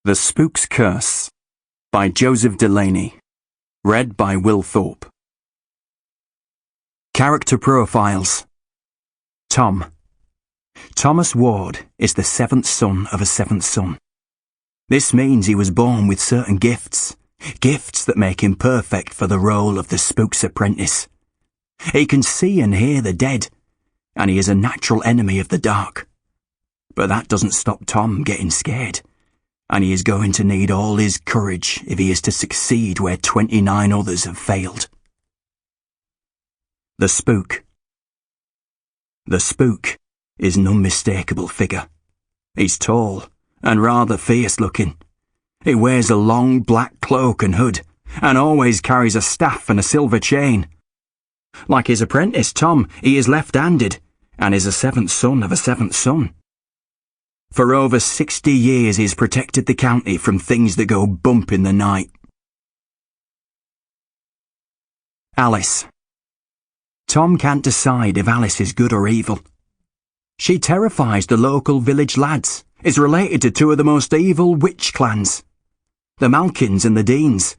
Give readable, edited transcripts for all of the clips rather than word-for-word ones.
The Spook's Curse by Joseph Delaney. Read by Will Thorp. Character Profiles. Tom. Thomas Ward is the seventh son of a seventh son. This means he was born with certain gifts that make him perfect for the role of the Spook's apprentice. He can see and hear the dead, and he is a natural enemy of the dark. But that doesn't stop Tom getting scared, and he is going to need all his courage if he is to succeed where 29 others have failed. The Spook. The Spook is an unmistakable figure. He's tall and rather fierce-looking. He wears a long black cloak and hood, and always carries a staff and a silver chain. Like his apprentice Tom, he is left-handed, and is a seventh son of a seventh son. For over 60 years he's protected the county from things that go bump in the night. Alice. Tom can't decide if Alice is good or evil. She terrifies the local village lads, is related to two of the most evil witch clans, the Malkins and the Deans,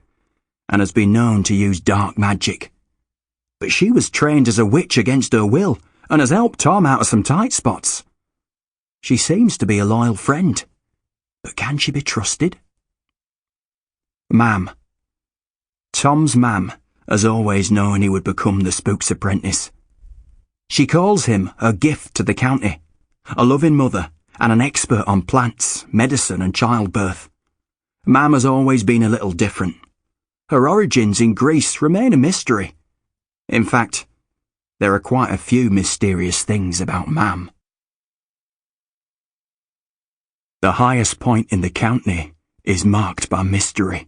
and has been known to use dark magic. But she was trained as a witch against her will, and has helped Tom out of some tight spots. She seems to be a loyal friend, but can she be trusted? Mam. Tom's mam has always known he would become the Spook's apprentice. She calls him her gift to the county, a loving mother and an expert on plants, medicine and childbirth. Mam has always been a little different. Her origins in Greece remain a mystery. In fact, there are quite a few mysterious things about Mam. The highest point in the county is marked by mystery.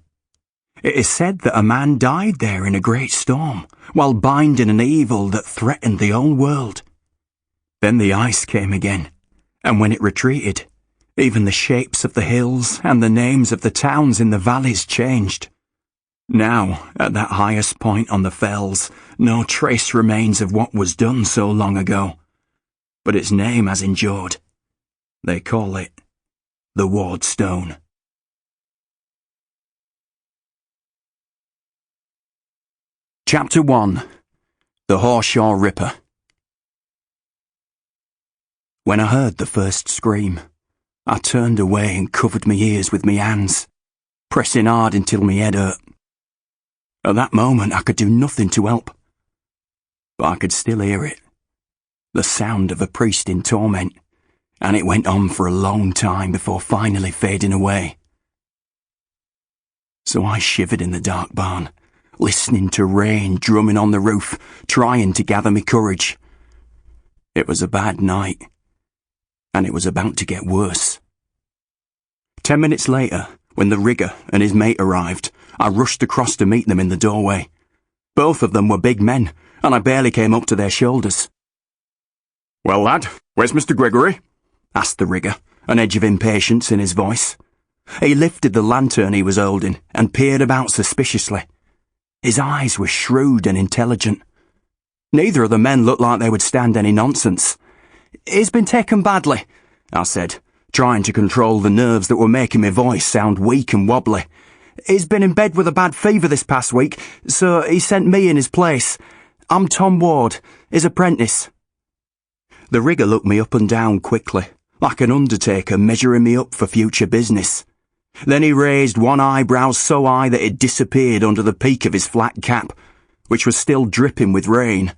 It is said that a man died there in a great storm, while binding an evil that threatened the whole world. Then the ice came again, and when it retreated, even the shapes of the hills and the names of the towns in the valleys changed. Now, at that highest point on the fells, no trace remains of what was done so long ago, but its name has endured. They call it the Ward Stone. Chapter 1. The Horseshaw Ripper. When I heard the first scream, I turned away and covered my ears with my hands, pressing hard until my head hurt. At that moment I could do nothing to help, but I could still hear it, the sound of a priest in torment, and it went on for a long time before finally fading away. So I shivered in the dark barn, listening to rain drumming on the roof, trying to gather me courage. It was a bad night, and it was about to get worse. 10 minutes later, when the rigger and his mate arrived, I rushed across to meet them in the doorway. Both of them were big men, and I barely came up to their shoulders. "Well, lad, where's Mr. Gregory?" asked the rigger, an edge of impatience in his voice. He lifted the lantern he was holding and peered about suspiciously. His eyes were shrewd and intelligent. Neither of the men looked like they would stand any nonsense. "He's been taken badly," I said, trying to control the nerves that were making my voice sound weak and wobbly. "He's been in bed with a bad fever this past week, so he sent me in his place. I'm Tom Ward, his apprentice." The rigger looked me up and down quickly, like an undertaker measuring me up for future business. Then he raised one eyebrow so high that it disappeared under the peak of his flat cap, which was still dripping with rain.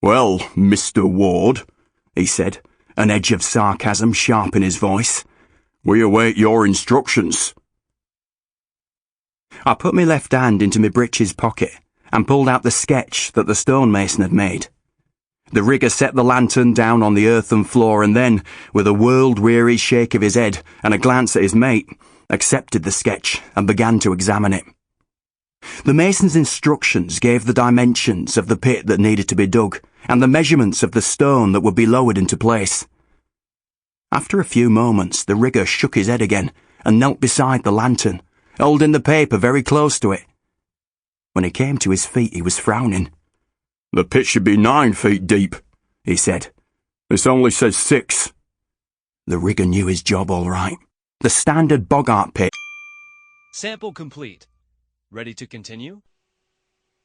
"Well, Mr. Ward," he said, an edge of sarcasm sharp in his voice, "we await your instructions." I put my left hand into my breeches pocket and pulled out the sketch that the stonemason had made. The rigger set the lantern down on the earthen floor and then, with a world-weary shake of his head and a glance at his mate, accepted the sketch and began to examine it. The mason's instructions gave the dimensions of the pit that needed to be dug and the measurements of the stone that would be lowered into place. After a few moments, the rigger shook his head again and knelt beside the lantern, holding the paper very close to it. When he came to his feet, he was frowning. "The pit should be 9 feet deep," he said. "This only says 6. The rigger knew his job all right. The standard boggart pit Sample complete. Ready to continue?